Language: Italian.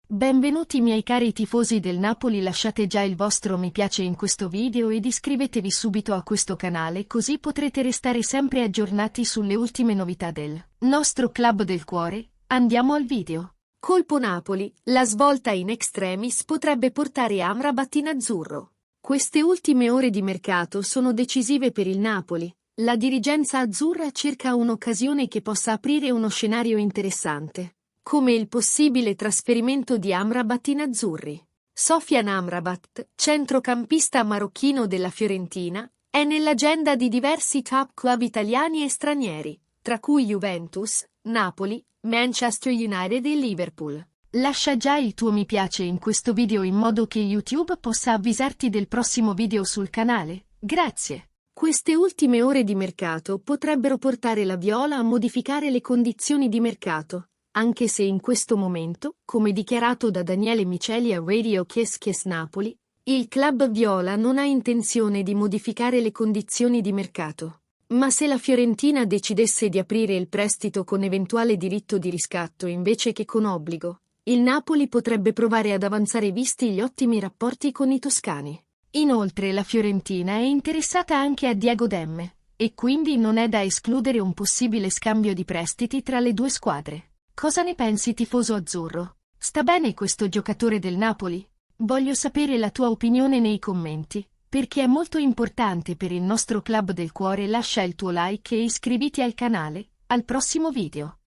Benvenuti miei cari tifosi del Napoli, lasciate già il vostro mi piace in questo video ed iscrivetevi subito a questo canale così potrete restare sempre aggiornati sulle ultime novità del nostro club del cuore. Andiamo al video. Colpo Napoli, la svolta in extremis potrebbe portare Amrabat in azzurro. Queste ultime ore di mercato sono decisive per il Napoli. La dirigenza azzurra cerca un'occasione che possa aprire uno scenario interessante, come il possibile trasferimento di Amrabat in azzurri. Sofian Amrabat, centrocampista marocchino della Fiorentina, è nell'agenda di diversi top club italiani e stranieri, tra cui Juventus, Napoli, Manchester United e Liverpool. Lascia già il tuo mi piace in questo video in modo che YouTube possa avvisarti del prossimo video sul canale. Grazie. Queste ultime ore di mercato potrebbero portare la Viola a modificare le condizioni di mercato, anche se in questo momento, come dichiarato da Daniele Miceli a Radio Kiss Kiss Napoli, il club viola non ha intenzione di modificare le condizioni di mercato. Ma se la Fiorentina decidesse di aprire il prestito con eventuale diritto di riscatto invece che con obbligo, il Napoli potrebbe provare ad avanzare visti gli ottimi rapporti con i toscani. Inoltre la Fiorentina è interessata anche a Diego Demme, e quindi non è da escludere un possibile scambio di prestiti tra le due squadre. Cosa ne pensi, tifoso azzurro? Sta bene questo giocatore del Napoli? Voglio sapere la tua opinione nei commenti, perché è molto importante per il nostro club del cuore. Lascia il tuo like e iscriviti al canale. Al prossimo video.